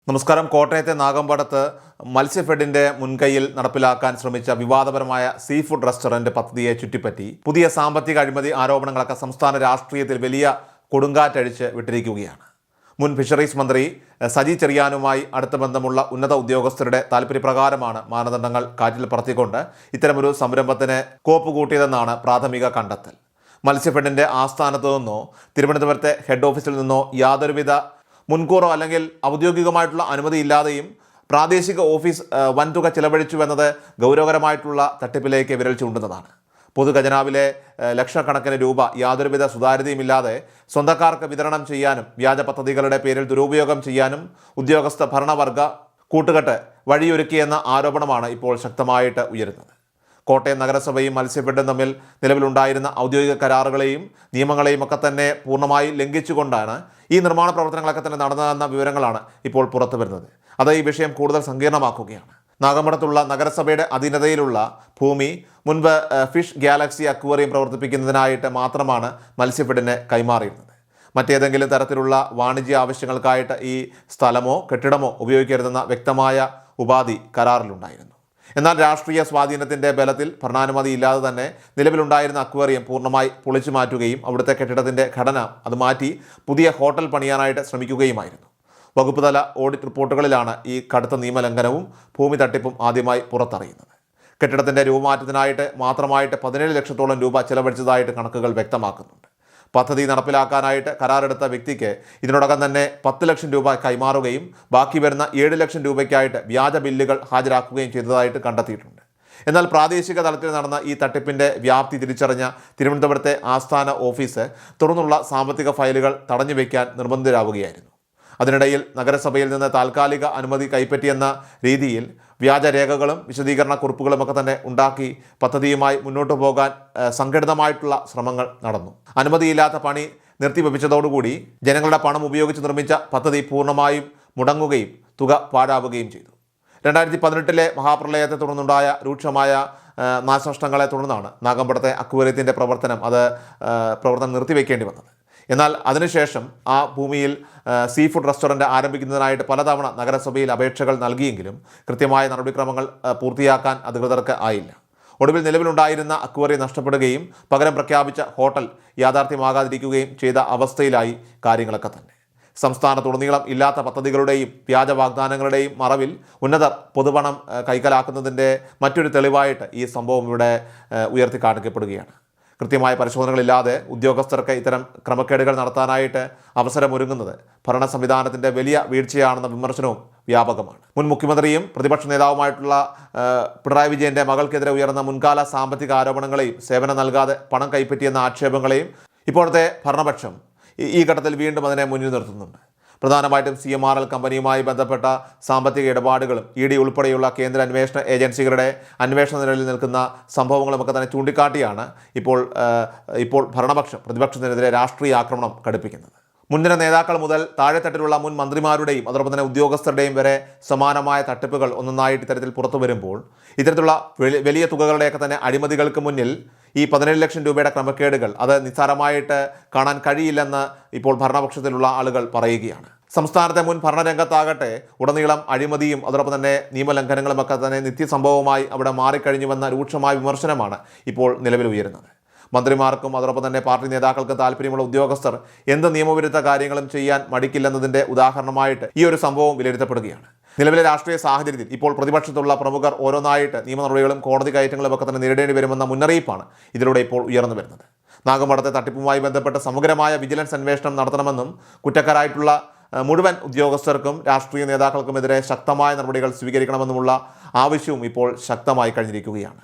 നമസ്കാരം. കോട്ടയത്തെ നാഗമ്പടത്ത് മത്സ്യഫെഡിന്റെ മുൻകൈയിൽ നടപ്പിലാക്കാൻ ശ്രമിച്ച വിവാദപരമായ സീ ഫുഡ് റെസ്റ്റോറന്റ് പദ്ധതിയെ ചുറ്റിപ്പറ്റി പുതിയ സാമ്പത്തിക അഴിമതി ആരോപണങ്ങളൊക്കെ സംസ്ഥാന രാഷ്ട്രീയത്തിൽ വലിയ കൊടുങ്കാറ്റഴിച്ച് വിട്ടിരിക്കുകയാണ്. മുൻ ഫിഷറീസ് മന്ത്രി സജി ചെറിയാനുമായി അടുത്ത ബന്ധമുള്ള ഉന്നത ഉദ്യോഗസ്ഥരുടെ താൽപര്യപ്രകാരമാണ് മാനദണ്ഡങ്ങൾ കാറ്റിൽ പറത്തിക്കൊണ്ട് ഇത്തരമൊരു സംരംഭത്തിന് കോപ്പുകൂട്ടിയതെന്നാണ് പ്രാഥമിക കണ്ടെത്തൽ. മത്സ്യഫെഡിന്റെ ആസ്ഥാനത്തു നിന്നോ തിരുവനന്തപുരത്തെ ഹെഡ് ഓഫീസിൽ നിന്നോ യാതൊരുവിധ മുൻകൂറോ അല്ലെങ്കിൽ ഔദ്യോഗികമായിട്ടുള്ള അനുമതിയില്ലാതെയും പ്രാദേശിക ഓഫീസ് വൻതുക ചിലവഴിച്ചു എന്നത് ഗൗരവകരമായിട്ടുള്ള തട്ടിപ്പിലേക്ക് വിരൽ ചൂണ്ടുന്നതാണ്. പൊതുഖജനാവിലെ ലക്ഷക്കണക്കിന് രൂപ യാതൊരുവിധ സുതാര്യതയുമില്ലാതെ സ്വന്തക്കാർക്ക് വിതരണം ചെയ്യാനും വ്യാജ പദ്ധതികളുടെ പേരിൽ ദുരുപയോഗം ചെയ്യാനും ഉദ്യോഗസ്ഥ ഭരണവർഗ കൂട്ടുകെട്ട് വഴിയൊരുക്കിയെന്ന ആരോപണമാണ് ഇപ്പോൾ ശക്തമായിട്ട് ഉയരുന്നത്. കോട്ടയം നഗരസഭയും മത്സ്യഫെഡും തമ്മിൽ നിലവിലുണ്ടായിരുന്ന ഔദ്യോഗിക കരാറുകളെയും നിയമങ്ങളെയും ഒക്കെ തന്നെ പൂർണ്ണമായി ലംഘിച്ചുകൊണ്ടാണ് ഈ നിർമ്മാണ പ്രവർത്തനങ്ങളൊക്കെ തന്നെ നടന്നതെന്ന വിവരങ്ങളാണ് ഇപ്പോൾ പുറത്തു വരുന്നത്. അത് ഈ വിഷയം കൂടുതൽ സങ്കീർണമാക്കുകയാണ്. നാഗമ്പടത്തുള്ള നഗരസഭയുടെ അധീനതയിലുള്ള ഭൂമി മുൻപ് ഫിഷ് ഗാലക്സി അക്വേറിയം പ്രവർത്തിപ്പിക്കുന്നതിനായിട്ട് മാത്രമാണ് മത്സ്യഫെഡിനെ കൈമാറിയിരുന്നത്. മറ്റേതെങ്കിലും തരത്തിലുള്ള വാണിജ്യ ആവശ്യങ്ങൾക്കായിട്ട് ഈ സ്ഥലമോ കെട്ടിടമോ ഉപയോഗിക്കരുതെന്ന വ്യക്തമായ ഉപാധി കരാറിലുണ്ടായിരുന്നു. എന്നാൽ രാഷ്ട്രീയ സ്വാധീനത്തിൻ്റെ ബലത്തിൽ ഭരണാനുമതി ഇല്ലാതെ തന്നെ നിലവിലുണ്ടായിരുന്ന അക്വേറിയം പൂർണ്ണമായി പൊളിച്ചു മാറ്റുകയും അവിടുത്തെ കെട്ടിടത്തിൻ്റെ ഘടന അത് മാറ്റി പുതിയ ഹോട്ടൽ പണിയാനായിട്ട് ശ്രമിക്കുകയുമായിരുന്നു. വകുപ്പ് തല ഓഡിറ്റ് റിപ്പോർട്ടുകളിലാണ് ഈ കടുത്ത നിയമലംഘനവും ഭൂമി തട്ടിപ്പും ആദ്യമായി പുറത്തറിയുന്നത്. കെട്ടിടത്തിൻ്റെ രൂപമാറ്റത്തിനായിട്ട് മാത്രമായിട്ട് 17 ലക്ഷത്തോളം രൂപ ചെലവഴിച്ചതായിട്ട് കണക്കുകൾ വ്യക്തമാക്കുന്നുണ്ട്. പദ്ധതി നടപ്പിലാക്കാനായിട്ട് കരാറെടുത്ത വ്യക്തിക്ക് ഇതിനോടകം തന്നെ 10 ലക്ഷം രൂപ കൈമാറുകയും ബാക്കി വരുന്ന 7 ലക്ഷം രൂപയ്ക്കായിട്ട് വ്യാജ ബില്ലുകൾ ഹാജരാക്കുകയും ചെയ്തതായിട്ട് കണ്ടെത്തിയിട്ടുണ്ട്. എന്നാൽ പ്രാദേശിക തലത്തിൽ നടന്ന ഈ തട്ടിപ്പിൻ്റെ വ്യാപ്തി തിരിച്ചറിഞ്ഞ തിരുവനന്തപുരത്തെ ആസ്ഥാന ഓഫീസ് തുടർന്നുള്ള സാമ്പത്തിക ഫയലുകൾ തടഞ്ഞു വയ്ക്കാൻ നിർബന്ധിതരാവുകയായിരുന്നു. അതിനിടയിൽ നഗരസഭയിൽ നിന്ന് താൽക്കാലിക അനുമതി കൈപ്പറ്റിയെന്ന രീതിയിൽ വ്യാജരേഖകളും വിശദീകരണ കുറിപ്പുകളും ഒക്കെ തന്നെ ഉണ്ടാക്കി പദ്ധതിയുമായി മുന്നോട്ട് പോകാൻ സംഘടിതമായിട്ടുള്ള ശ്രമങ്ങൾ നടന്നു. അനുമതിയില്ലാത്ത പണി നിർത്തിവെപ്പിച്ചതോടുകൂടി ജനങ്ങളുടെ പണം ഉപയോഗിച്ച് നിർമ്മിച്ച പദ്ധതി പൂർണ്ണമായും മുടങ്ങുകയും തുക പാഴാവുകയും ചെയ്തു. 2018 മഹാപ്രളയത്തെ തുടർന്നുണ്ടായ രൂക്ഷമായ നാശനഷ്ടങ്ങളെ തുടർന്നാണ് നാഗമ്പടത്തെ അക്വേറിയത്തിൻ്റെ പ്രവർത്തനം നിർത്തിവെക്കേണ്ടി വന്നത്. എന്നാൽ അതിനുശേഷം ആ ഭൂമിയിൽ സീ ഫുഡ് റെസ്റ്റോറൻറ്റ് ആരംഭിക്കുന്നതിനായിട്ട് പലതവണ നഗരസഭയിൽ അപേക്ഷകൾ നൽകിയെങ്കിലും കൃത്യമായ നടപടിക്രമങ്ങൾ പൂർത്തിയാക്കാൻ അധികൃതർക്ക് ആയില്ല. ഒടുവിൽ നിലവിലുണ്ടായിരുന്ന അക്വേറിയം നഷ്ടപ്പെടുകയും പകരം പ്രഖ്യാപിച്ച ഹോട്ടൽ യാഥാർത്ഥ്യമാകാതിരിക്കുകയും ചെയ്ത അവസ്ഥയിലായി കാര്യങ്ങളൊക്കെ തന്നെ. സംസ്ഥാനത്തുടനീളം ഇല്ലാത്ത പദ്ധതികളുടെയും വ്യാജ വാഗ്ദാനങ്ങളുടെയും മറവിൽ ഉന്നതർ പൊതുപണം കൈക്കലാക്കുന്നതിൻ്റെ മറ്റൊരു തെളിവായിട്ട് ഈ സംഭവം ഇവിടെ ഉയർത്തി കാണിക്കപ്പെടുകയാണ്. കൃത്യമായ പരിശോധനകളില്ലാതെ ഉദ്യോഗസ്ഥർക്ക് ഇത്തരം ക്രമക്കേടുകൾ നടത്താനായിട്ട് അവസരമൊരുങ്ങുന്നത് ഭരണ സംവിധാനത്തിൻ്റെ വലിയ വീഴ്ചയാണെന്ന വിമർശനവും വ്യാപകമാണ്. മുൻ മുഖ്യമന്ത്രിയും പ്രതിപക്ഷ നേതാവുമായിട്ടുള്ള പിണറായി വിജയൻ്റെ മകൾക്കെതിരെ ഉയർന്ന മുൻകാല സാമ്പത്തിക ആരോപണങ്ങളെയും സേവനം നൽകാതെ പണം കൈപ്പറ്റിയെന്ന ആക്ഷേപങ്ങളെയും ഇപ്പോഴത്തെ ഭരണപക്ഷം ഈ ഘട്ടത്തിൽ വീണ്ടും അതിനെ മുന്നിൽ നിർത്തുന്നുണ്ട്. പ്രധാനമായിട്ടും CMRL കമ്പനിയുമായി ബന്ധപ്പെട്ട സാമ്പത്തിക ഇടപാടുകളും ED ഉൾപ്പെടെയുള്ള കേന്ദ്ര അന്വേഷണ ഏജൻസികളുടെ അന്വേഷണ നിലയിൽ നിൽക്കുന്ന സംഭവങ്ങളുമൊക്കെ തന്നെ ചൂണ്ടിക്കാട്ടിയാണ് ഇപ്പോൾ ഭരണപക്ഷം പ്രതിപക്ഷത്തിനെതിരെ രാഷ്ട്രീയ ആക്രമണം കടുപ്പിക്കുന്നത്. മുൻനിര നേതാക്കൾ മുതൽ താഴെത്തട്ടിലുള്ള മുൻ മന്ത്രിമാരുടെയും അതോടൊപ്പം തന്നെ ഉദ്യോഗസ്ഥരുടെയും വരെ സമാനമായ തട്ടിപ്പുകൾ ഒന്നൊന്നായിട്ട് ഇത്തരത്തിൽ പുറത്തു വരുമ്പോൾ ഇത്തരത്തിലുള്ള വലിയ തുകകളുടെയൊക്കെ തന്നെ അഴിമതികൾക്ക് മുന്നിൽ ഈ 17 ലക്ഷം രൂപയുടെ ക്രമക്കേടുകൾ അത് നിസ്സാരമായിട്ട് കാണാൻ കഴിയില്ലെന്ന് ഇപ്പോൾ ഭരണപക്ഷത്തിലുള്ള ആളുകൾ പറയുകയാണ്. സംസ്ഥാനത്തെ മുൻ ഭരണരംഗത്താകട്ടെ ഉടനീളം അഴിമതിയും അതോടൊപ്പം തന്നെ നിയമലംഘനങ്ങളുമൊക്കെ തന്നെ നിത്യസംഭവമായി അവിടെ മാറിക്കഴിഞ്ഞുവെന്ന രൂക്ഷമായ വിമർശനമാണ് ഇപ്പോൾ നിലവിൽ ഉയരുന്നത്. മന്ത്രിമാർക്കും അതോടൊപ്പം തന്നെ പാർട്ടി നേതാക്കൾക്കും താല്പര്യമുള്ള ഉദ്യോഗസ്ഥർ എന്ത് നിയമവിരുദ്ധ കാര്യങ്ങളും ചെയ്യാൻ മടിക്കില്ലെന്നതിൻ്റെ ഉദാഹരണമായിട്ട് ഈ ഒരു സംഭവം വിലയിരുത്തപ്പെടുകയാണ്. നിലവിലെ രാഷ്ട്രീയ സാഹചര്യത്തിൽ ഇപ്പോൾ പ്രതിപക്ഷത്തുള്ള പ്രമുഖർ ഓരോന്നായിട്ട് നിയമ നടപടികളും കോടതി കയറ്റങ്ങളും ഒക്കെ തന്നെ നേരിടേണ്ടി വരുമെന്ന മുന്നറിയിപ്പാണ് ഇതിലൂടെ ഇപ്പോൾ ഉയർന്നു വരുന്നത്. നാഗമ്പടത്തെ തട്ടിപ്പുമായി ബന്ധപ്പെട്ട് സമഗ്രമായ വിജിലൻസ് അന്വേഷണം നടത്തണമെന്നും കുറ്റക്കാരായിട്ടുള്ള മുഴുവൻ ഉദ്യോഗസ്ഥർക്കും രാഷ്ട്രീയ നേതാക്കൾക്കുമെതിരെ ശക്തമായ നടപടികൾ സ്വീകരിക്കണമെന്നുമുള്ള ആവശ്യവും ഇപ്പോൾ ശക്തമായി കഴിഞ്ഞിരിക്കുകയാണ്.